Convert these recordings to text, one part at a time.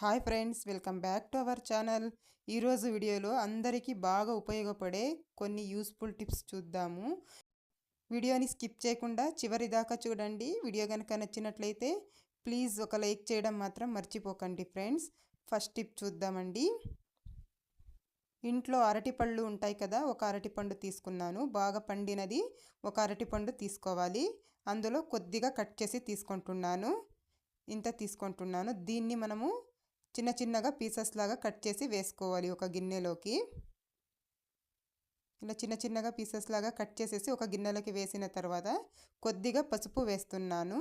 Hi friends, welcome back to our channel. ఈరోజు వీడియోలో అందరికీ బాగా ఉపయోగపడే కొన్ని యూస్ఫుల్ టిప్స్ చూద్దాము. వీడియోని స్కిప్ చేయకుండా చివరి దాకా చూడండి. వీడియో కనుక నచ్చినట్లయితే ప్లీజ్ ఒక లైక్ చేయడం మాత్రం మర్చిపోకండి ఫ్రెండ్స్. ఫస్ట్ టిప్ చూద్దామండి. ఇంట్లో అరటిపళ్ళు ఉంటాయి కదా, ఒక అరటిపండు తీసుకున్నాను. బాగా పండినది ఒక అరటిపండు తీసుకోవాలి. అందులో కొద్దిగా కట్ చేసి తీసుకుంటున్నాను. ఇంత తీసుకుంటున్నాను. దీన్ని మనము చిన్న చిన్నగా పీసెస్ లాగా కట్ చేసి వేసుకోవాలి ఒక గిన్నెలోకి. ఇలా చిన్న చిన్నగా పీసెస్ లాగా కట్ చేసేసి ఒక గిన్నెలోకి వేసిన తర్వాత కొద్దిగా పసుపు వేస్తున్నాను.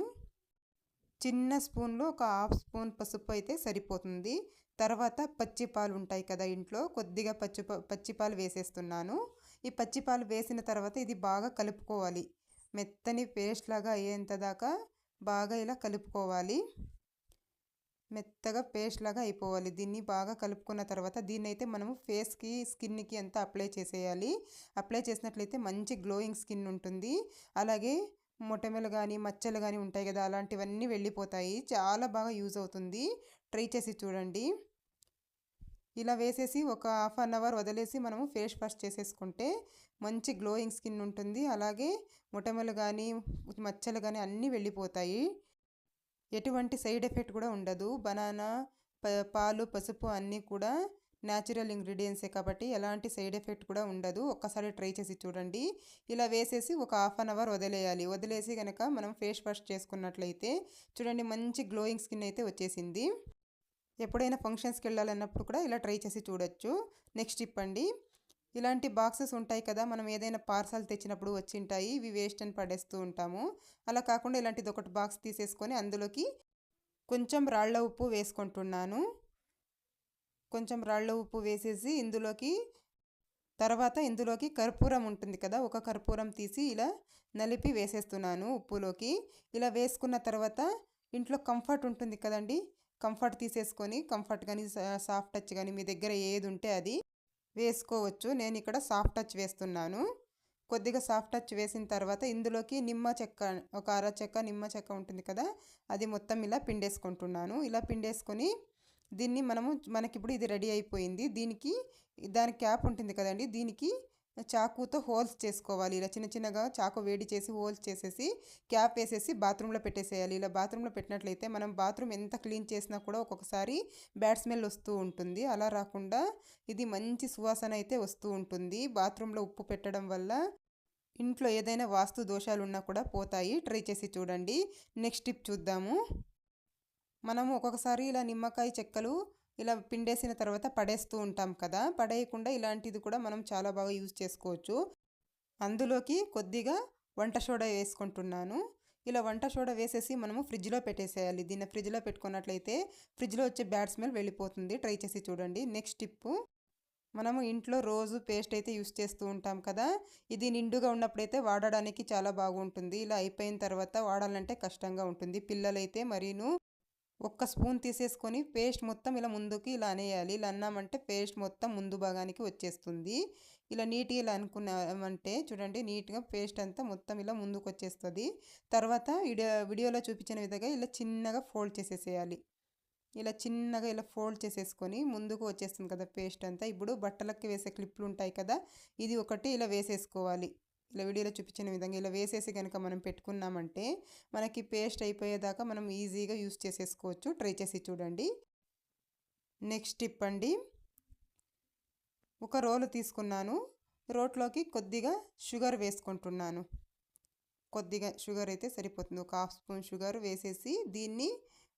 చిన్న స్పూన్లో ఒక హాఫ్ స్పూన్ పసుపు అయితే సరిపోతుంది. తర్వాత పచ్చిపాలు ఉంటాయి కదా ఇంట్లో, కొద్దిగా పచ్చిపాలు వేసేస్తున్నాను. ఈ పచ్చిపాలు వేసిన తర్వాత ఇది బాగా కలుపుకోవాలి. మెత్తని పేస్ట్ లాగా అయ్యేంత దాకా బాగా ఇలా కలుపుకోవాలి. మెత్తగా పేస్ట్ లాగా అయిపోవాలి. దీన్ని బాగా కలుపుకున్న తర్వాత దీన్ని అయితే మనము ఫేస్కి, స్కిన్కి అంతా అప్లై చేసేయాలి. అప్లై చేసినట్లయితే మంచి గ్లోయింగ్ స్కిన్ ఉంటుంది. అలాగే మొటిమలు కానీ మచ్చలు కానీ ఉంటాయి కదా, అలాంటివన్నీ వెళ్ళిపోతాయి. చాలా బాగా యూజ్ అవుతుంది. ట్రై చేసి చూడండి. ఇలా వేసేసి ఒక హాఫ్ అన్ అవర్ వదిలేసి మనము ఫేస్ వాష్ చేసేసుకుంటే మంచి గ్లోయింగ్ స్కిన్ ఉంటుంది. అలాగే మొటిమలు కానీ మచ్చలు కానీ అన్నీ వెళ్ళిపోతాయి. ఎటువంటి సైడ్ ఎఫెక్ట్ కూడా ఉండదు. బనానా, పాలు, పసుపు అన్నీ కూడా న్యాచురల్ ఇంగ్రీడియంట్సే కాబట్టి ఎలాంటి సైడ్ ఎఫెక్ట్ కూడా ఉండదు. ఒక్కసారి ట్రై చేసి చూడండి. ఇలా వేసేసి ఒక హాఫ్ అన్ అవర్ వదిలేయాలి. వదిలేసి కనుక మనం ఫేస్ వాష్ చేసుకున్నట్లయితే చూడండి మంచి గ్లోయింగ్ స్కిన్ అయితే వచ్చేసింది. ఎప్పుడైనా ఫంక్షన్స్కి వెళ్ళాలన్నప్పుడు కూడా ఇలా ట్రై చేసి చూడొచ్చు. నెక్స్ట్ టిప్ అండి. ఇలాంటి బాక్సెస్ ఉంటాయి కదా, మనం ఏదైనా పార్సల్ తెచ్చినప్పుడు వచ్చింటాయి, ఇవి వేస్ట్ అని పడేస్తూ ఉంటాము. అలా కాకుండా ఇలాంటిది ఒకటి బాక్స్ తీసేసుకొని అందులోకి కొంచెం రాళ్ళ ఉప్పు వేసుకుంటున్నాను. కొంచెం రాళ్ళ ఉప్పు వేసేసి ఇందులోకి కర్పూరం ఉంటుంది కదా, ఒక కర్పూరం తీసి ఇలా నలిపి వేసేస్తున్నాను ఉప్పులోకి. ఇలా వేసుకున్న తర్వాత ఇంట్లో కంఫర్ట్ ఉంటుంది కదండి, కంఫర్ట్ తీసేసుకొని కంఫర్ట్ కానీ సాఫ్ట్ టచ్ కానీ మీ దగ్గర ఏది ఉంటే అది వేసుకోవచ్చు. నేను ఇక్కడ సాఫ్ట్ టచ్ వేస్తున్నాను. కొద్దిగా సాఫ్ట్ టచ్ వేసిన తర్వాత ఇందులోకి నిమ్మ చెక్క, ఒక అర చెక్క నిమ్మ చెక్క ఉంటుంది కదా, అది మొత్తం ఇలా పిండేసుకుంటున్నాను. ఇలా పిండేసుకొని దీన్ని మనకి ఇప్పుడు ఇది రెడీ అయిపోయింది. దాని క్యాప్ ఉంటుంది కదండి, దీనికి చాకుతో హోల్స్ చేసుకోవాలి. ఇలా చిన్న చిన్నగా చాకు వేడి చేసి హోల్స్ చేసేసి క్యాప్ వేసేసి బాత్రూంలో పెట్టేసేయాలి. ఇలా బాత్రూంలో పెట్టినట్లయితే మనం బాత్రూమ్ ఎంత క్లీన్ చేసినా కూడా ఒక్కొక్కసారి బ్యాడ్ స్మెల్ వస్తూ ఉంటుంది. అలా రాకుండా ఇది మంచి సువాసన అయితే వస్తూ ఉంటుంది. బాత్రూంలో ఉప్పు పెట్టడం వల్ల ఇంట్లో ఏదైనా వాస్తు దోషాలు ఉన్నా కూడా పోతాయి. ట్రై చేసి చూడండి. నెక్స్ట్ టిప్ చూద్దాము. మనము ఒక్కొక్కసారి ఇలా నిమ్మకాయ చెక్కలు ఇలా పిండేసిన తర్వాత పడేస్తూ ఉంటాం కదా, పడేయకుండా ఇలాంటిది కూడా మనం చాలా బాగా యూజ్ చేసుకోవచ్చు. అందులోకి కొద్దిగా వంట సోడా వేసుకుంటున్నాను. ఇలా వంట సోడా వేసేసి మనము ఫ్రిడ్జ్లో పెట్టేసేయాలి. దీన్ని ఫ్రిడ్జ్లో పెట్టుకున్నట్లయితే ఫ్రిడ్జ్లో వచ్చే బ్యాడ్ స్మెల్ వెళ్ళిపోతుంది. ట్రై చేసి చూడండి. నెక్స్ట్ టిప్పు, మనము ఇంట్లో రోజు పేస్ట్ అయితే యూస్ చేస్తూ ఉంటాం కదా, ఇది నిండుగా ఉన్నప్పుడైతే వాడడానికి చాలా బాగుంటుంది. ఇలా అయిపోయిన తర్వాత వాడాలంటే కష్టంగా ఉంటుంది. పిల్లలైతే మరీను ఒక్క స్పూన్ తీసేసుకొని పేస్ట్ మొత్తం ఇలా ముందుకి ఇలా అనేయాలి. ఇలా అన్నామంటే పేస్ట్ మొత్తం ముందు భాగానికి వచ్చేస్తుంది. ఇలా నీట్గా ఇలా అనుకున్నామంటే చూడండి, నీట్గా పేస్ట్ అంతా మొత్తం ఇలా ముందుకు వచ్చేస్తుంది. తర్వాత వీడియోలో చూపించిన విధంగా ఇలా చిన్నగా ఫోల్డ్ చేసేసేయాలి. ఇలా చిన్నగా ఇలా ఫోల్డ్ చేసేసుకొని ముందుకు వచ్చేస్తుంది కదా పేస్ట్ అంతా. ఇప్పుడు బట్టలకి వేసే క్లిప్లు ఉంటాయి కదా, ఇది ఒకటి ఇలా వేసేసుకోవాలి. ఇలా వీడియోలో చూపించిన విధంగా ఇలా వేసేసి కనుక మనం పెట్టుకున్నామంటే మనకి పేస్ట్ అయిపోయేదాకా మనం ఈజీగా యూస్ చేసేసుకోవచ్చు. ట్రై చేసి చూడండి. నెక్స్ట్ టిప్ అండి. ఒక రోలు తీసుకున్నాను. రోట్లోకి కొద్దిగా షుగర్ వేసుకుంటున్నాను. కొద్దిగా షుగర్ అయితే సరిపోతుంది. ఒక హాఫ్ స్పూన్ షుగర్ వేసేసి దీన్ని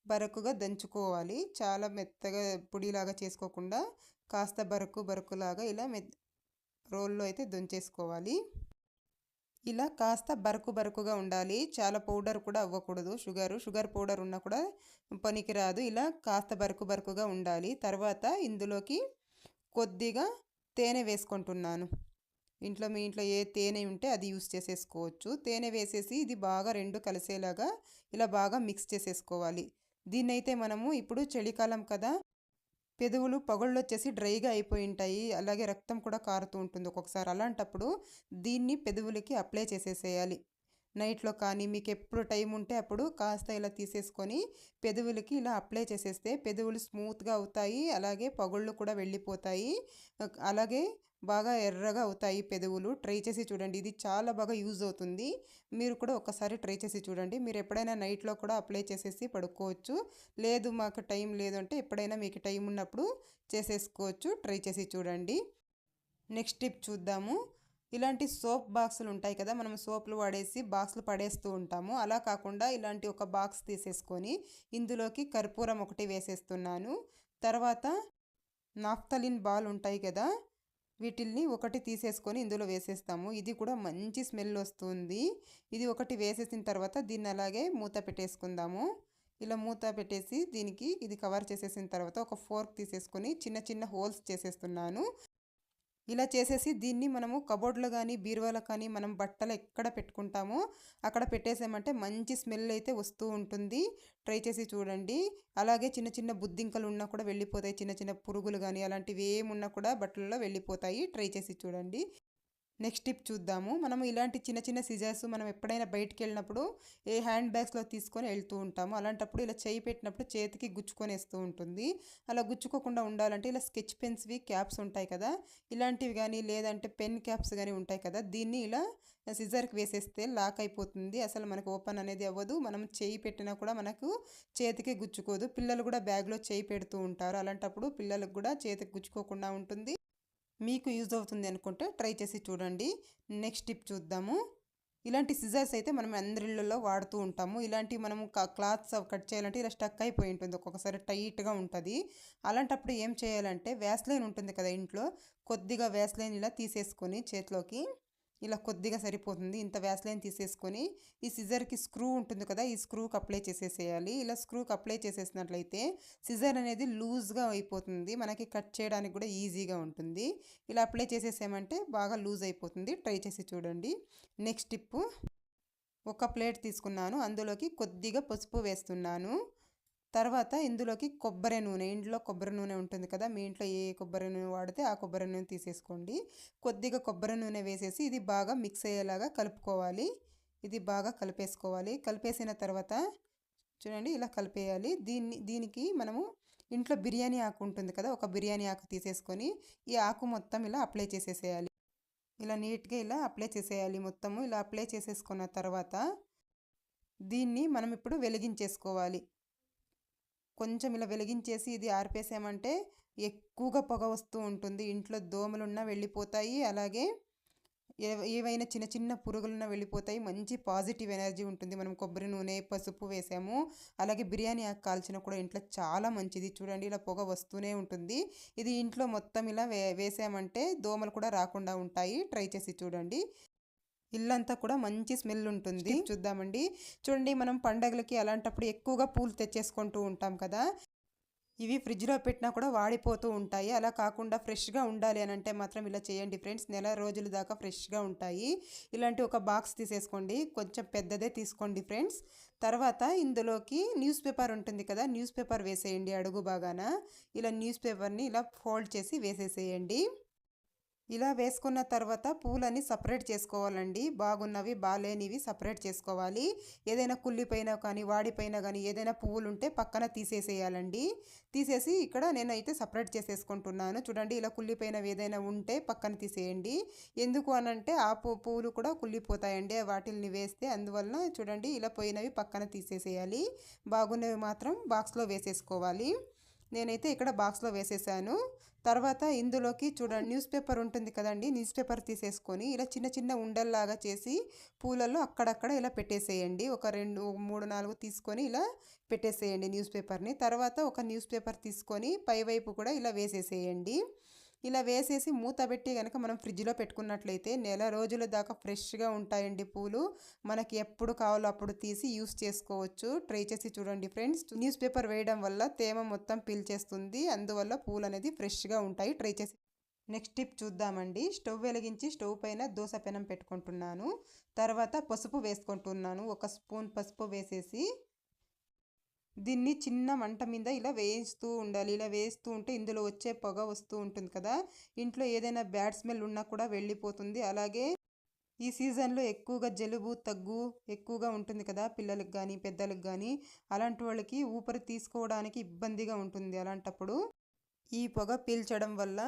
బరకుగా దంచుకోవాలి. చాలా మెత్తగా పొడిలాగా చేసుకోకుండా కాస్త బరకులాగా ఇలా రోల్లో అయితే దంచేసుకోవాలి. ఇలా కాస్త బరకుగా ఉండాలి. చాలా పౌడర్ కూడా అవ్వకూడదు. షుగర్ పౌడర్ ఉన్నా కూడా పనికిరాదు. ఇలా కాస్త బరకుగా ఉండాలి. తర్వాత ఇందులోకి కొద్దిగా తేనె వేసుకుంటున్నాను. మీ ఇంట్లో ఏ తేనె ఉంటే అది యూస్ చేసేసుకోవచ్చు. తేనె వేసేసి ఇది బాగా రెండు కలిసేలాగా ఇలా బాగా మిక్స్ చేసేసుకోవాలి. దీన్నైతే మనము ఇప్పుడు చలికాలం కదా, పెదవులు పగుళ్ళు వచ్చేసి డ్రైగా అయిపోయి ఉంటాయి. అలాగే రక్తం కూడా కారుతూ ఉంటుంది ఒక్కొక్కసారి. అలాంటప్పుడు దీన్ని పెదవులకి అప్లై చేసేసేయాలి. నైట్లో కానీ మీకు ఎప్పుడు టైం ఉంటే అప్పుడు కాస్త ఇలా తీసేసుకొని పెదవులకి ఇలా అప్లై చేసేస్తే పెదవులు స్మూత్గా అవుతాయి, అలాగే పగుళ్ళు కూడా వెళ్ళిపోతాయి, అలాగే బాగా ఎర్రగా అవుతాయి పెదవులు. ట్రై చేసి చూడండి, ఇది చాలా బాగా యూజ్ అవుతుంది. మీరు కూడా ఒకసారి ట్రై చేసి చూడండి. మీరు ఎప్పుడైనా నైట్లో కూడా అప్లై చేసేసి పడుకోవచ్చు, లేదు మాకు టైం లేదు అంటే ఎప్పుడైనా మీకు టైం ఉన్నప్పుడు చేసేసుకోవచ్చు. ట్రై చేసి చూడండి. నెక్స్ట్ టిప్ చూద్దాము. ఇలాంటి సోప్ బాక్సులు ఉంటాయి కదా, మనం సోపులు వాడేసి బాక్సులు పడేస్తూ ఉంటాము. అలా కాకుండా ఇలాంటి ఒక బాక్స్ తీసేసుకొని ఇందులోకి కర్పూరం ఒకటి వేసేస్తున్నాను. తర్వాత నాఫ్తలిన్ బాల్ ఉంటాయి కదా, వీటిల్ని ఒకటి తీసేసుకొని ఇందులో వేసేస్తాము. ఇది కూడా మంచి స్మెల్ వస్తుంది. ఇది ఒకటి వేసేసిన తర్వాత దీన్ని అలాగే మూత పెట్టేసుకుందాము. ఇలా మూత పెట్టేసి దీనికి ఇది కవర్ చేసేసిన తర్వాత ఒక ఫోర్క్ తీసేసుకొని చిన్న చిన్న హోల్స్ చేసేస్తున్నాను. ఇలా చేసేసి దీన్ని మనము కబోర్డ్లో కానీ బీరువాలో కానీ మనం బట్టలు ఎక్కడ పెట్టుకుంటామో అక్కడ పెట్టేసామంటే మంచి స్మెల్ అయితే వస్తూ ఉంటుంది. ట్రై చేసి చూడండి. అలాగే చిన్న చిన్న బుద్ధింకలు ఉన్నా కూడా వెళ్ళిపోతాయి, చిన్న చిన్న పురుగులు కానీ అలాంటివి ఏమున్నా కూడా బట్టలలో వెళ్ళిపోతాయి. ట్రై చేసి చూడండి. నెక్స్ట్ టిప్ చూద్దాము. మనం ఇలాంటి చిన్న చిన్న సిజర్స్ మనం ఎప్పుడైనా బయటికి వెళ్ళినప్పుడు హ్యాండ్ బ్యాగ్స్లో తీసుకొని వెళ్తూ ఉంటాము. అలాంటప్పుడు ఇలా చేయి పెట్టినప్పుడు చేతికి గుచ్చుకొని వేస్తూ ఉంటుంది. అలా గుచ్చుకోకుండా ఉండాలంటే ఇలా స్కెచ్ పెన్స్వి క్యాప్స్ ఉంటాయి కదా, ఇలాంటివి కానీ లేదంటే పెన్ క్యాప్స్ కానీ ఉంటాయి కదా, దీన్ని ఇలా సిజర్కి వేసేస్తే లాక్ అయిపోతుంది. అసలు మనకు ఓపెన్ అనేది అవ్వదు. మనం చేయి పెట్టినా కూడా మనకు చేతికి గుచ్చుకోదు. పిల్లలు కూడా బ్యాగ్లో చేయి పెడుతూ ఉంటారు, అలాంటప్పుడు పిల్లలకు కూడా చేతికి గుచ్చుకోకుండా ఉంటుంది. మీకు యూజ్ అవుతుంది అనుకుంటే ట్రై చేసి చూడండి. నెక్స్ట్ టిప్ చూద్దాము. ఇలాంటి సిజర్స్ అయితే మనం అందరిళ్ళల్లో వాడుతూ ఉంటాము. ఇలాంటివి మనము క్లాత్స్ కట్ చేయాలంటే ఇలా స్టక్ అయిపోయి ఉంటుంది, ఒక్కొక్కసారి టైట్గా ఉంటుంది. అలాంటప్పుడు ఏం చేయాలంటే వ్యాస్లైన్ ఉంటుంది కదా ఇంట్లో, కొద్దిగా వ్యాస్లైన్ ఇలా తీసేసుకొని చేతిలోకి ఇలా కొద్దిగా సరిపోతుంది, ఇంత వ్యాస్లైన్ తీసేసుకొని ఈ సిజర్కి స్క్రూ ఉంటుంది కదా, ఈ స్క్రూకి అప్లై చేసేసేయాలి. ఇలా స్క్రూకి అప్లై చేసేసినట్లయితే సిజర్ అనేది లూజ్గా అయిపోతుంది, మనకి కట్ చేయడానికి కూడా ఈజీగా ఉంటుంది. ఇలా అప్లై చేసేసామంటే బాగా లూజ్ అయిపోతుంది. ట్రై చేసి చూడండి. నెక్స్ట్ టిప్పు, ఒక ప్లేట్ తీసుకున్నాను, అందులోకి కొద్దిగా పసుపు వేస్తున్నాను. తర్వాత ఇందులోకి కొబ్బరి నూనె, ఇంట్లో కొబ్బరి నూనె ఉంటుంది కదా, మీ ఇంట్లో ఏ కొబ్బరి నూనె వాడితే ఆ కొబ్బరి నూనె తీసేసుకోండి. కొద్దిగా కొబ్బరి నూనె వేసేసి ఇది బాగా మిక్స్ అయ్యేలాగా కలుపుకోవాలి. ఇది బాగా కలిపేసుకోవాలి. కలిపేసిన తర్వాత చూడండి ఇలా కలిపేయాలి. దీనికి మనము ఇంట్లో బిర్యానీ ఆకు ఉంటుంది కదా, ఒక బిర్యానీ ఆకు తీసేసుకొని ఈ ఆకు మొత్తం ఇలా అప్లై చేసేసేయాలి. ఇలా నీట్గా ఇలా అప్లై చేసేయాలి మొత్తము. ఇలా అప్లై చేసేసుకున్న తర్వాత దీన్ని మనం ఇప్పుడు వెలిగించేసుకోవాలి. కొంచెం ఇలా వెలిగించేసి ఇది ఆర్పేసామంటే ఎక్కువగా పొగ వస్తూ ఉంటుంది, ఇంట్లో దోమలున్నా వెళ్ళిపోతాయి, అలాగే ఏవైనా చిన్న చిన్న పురుగులున్నా వెళ్ళిపోతాయి. మంచి పాజిటివ్ ఎనర్జీ ఉంటుంది. మనం కొబ్బరి నూనె పసుపు వేసాము, అలాగే బిర్యానీ ఆకు కాల్చిన కూడా ఇంట్లో చాలా మంచిది. చూడండి ఇలా పొగ వస్తూనే ఉంటుంది. ఇది ఇంట్లో మొత్తం ఇలా వేసామంటే దోమలు కూడా రాకుండా ఉంటాయి. ట్రై చేసి చూడండి. ఇల్లంతా కూడా మంచి స్మెల్ ఉంటుంది. చూద్దామండి. చూడండి, మనం పండగలకి అలాంటప్పుడు ఎక్కువగా పూలు తెచ్చేసుకుంటూ ఉంటాం కదా, ఇవి ఫ్రిడ్జ్లో పెట్టినా కూడా వాడిపోతూ ఉంటాయి. అలా కాకుండా ఫ్రెష్గా ఉండాలి అని అంటే మాత్రం ఇలా చేయండి ఫ్రెండ్స్, నెల రోజుల దాకా ఫ్రెష్గా ఉంటాయి. ఇలాంటి ఒక బాక్స్ తీసేసుకోండి, కొంచెం పెద్దదే తీసుకోండి ఫ్రెండ్స్. తర్వాత ఇందులోకి న్యూస్ పేపర్ ఉంటుంది కదా, న్యూస్ పేపర్ వేసేయండి అడుగు బాగాన. ఇలా న్యూస్ పేపర్ని ఇలా ఫోల్డ్ చేసి వేసేసేయండి. ఇలా వేసుకున్న తర్వాత పూలని సపరేట్ చేసుకోవాలండి. బాగున్నవి బాగాలేనివి సపరేట్ చేసుకోవాలి. ఏదైనా కుళ్ళిపోయినా కానీ వాడిపోయినా కానీ ఏదైనా పువ్వులు ఉంటే పక్కన తీసేసేయాలండి. తీసేసి ఇక్కడ నేనైతే సపరేట్ చేసేసుకుంటున్నాను. చూడండి ఇలా కుళ్ళిపోయినవి ఏదైనా ఉంటే పక్కన తీసేయండి. ఎందుకు అనంటే ఆ పువ్వులు కూడా కుళ్ళిపోతాయండి వాటిని వేస్తే, అందువలన చూడండి ఇలా పోయినవి పక్కన తీసేసేయాలి. బాగున్నవి మాత్రం బాక్స్లో వేసేసుకోవాలి. నేనైతే ఇక్కడ బాక్స్లో వేసేసాను. తర్వాత ఇందులోకి చూడండి న్యూస్ పేపర్ ఉంటుంది కదండి, న్యూస్ పేపర్ తీసేసుకొని ఇలా చిన్న చిన్న ఉండల్లాగా చేసి పూలలో అక్కడక్కడ ఇలా పెట్టేసేయండి. ఒక 2, 3, 4 తీసుకొని ఇలా పెట్టేసేయండి న్యూస్ పేపర్ని. తర్వాత ఒక న్యూస్ పేపర్ తీసుకొని పైవైపు కూడా ఇలా వేసేసేయండి. ఇలా వేసేసి మూత పెట్టి కనుక మనం ఫ్రిడ్జ్లో పెట్టుకున్నట్లయితే నెల రోజుల దాకా ఫ్రెష్గా ఉంటాయండి పూలు. మనకి ఎప్పుడు కావాలో అప్పుడు తీసి యూస్ చేసుకోవచ్చు. ట్రై చేసి చూడండి ఫ్రెండ్స్. న్యూస్ పేపర్ వేయడం వల్ల తేమ మొత్తం పీల్చేస్తుంది, అందువల్ల పూలు అనేది ఫ్రెష్గా ఉంటాయి. ట్రై చేసి నెక్స్ట్ టిప్ చూద్దామండి. స్టవ్ వెలిగించి స్టవ్ పైన దోశ పెనం పెట్టుకుంటున్నాను. తర్వాత పసుపు వేసుకుంటున్నాను. 1 స్పూన్ పసుపు వేసేసి దీన్ని చిన్న మంట మీద ఇలా వేయిస్తూ ఉండాలి. ఇలా వేస్తూ ఉంటే ఇందులో వచ్చే పొగ వస్తూ ఉంటుంది కదా, ఇంట్లో ఏదైనా బ్యాడ్ స్మెల్ ఉన్నా కూడా వెళ్ళిపోతుంది. అలాగే ఈ సీజన్లో ఎక్కువగా జలుబు దగ్గు ఎక్కువగా ఉంటుంది కదా, పిల్లలకు కానీ పెద్దలకు కానీ. అలాంటి వాళ్ళకి ఊపిరి తీసుకోవడానికి ఇబ్బందిగా ఉంటుంది. అలాంటప్పుడు ఈ పొగ పీల్చడం వల్ల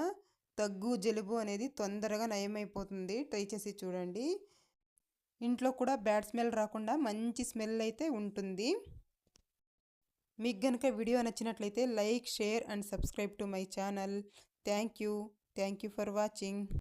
దగ్గు జలుబు అనేది తొందరగా నయమైపోతుంది. ట్రై చేసి చూడండి. ఇంట్లో కూడా బ్యాడ్ స్మెల్ రాకుండా మంచి స్మెల్ అయితే ఉంటుంది. మీకు కనుక వీడియో నచ్చినట్లయితే like, share and subscribe to my channel. Thank you for watching.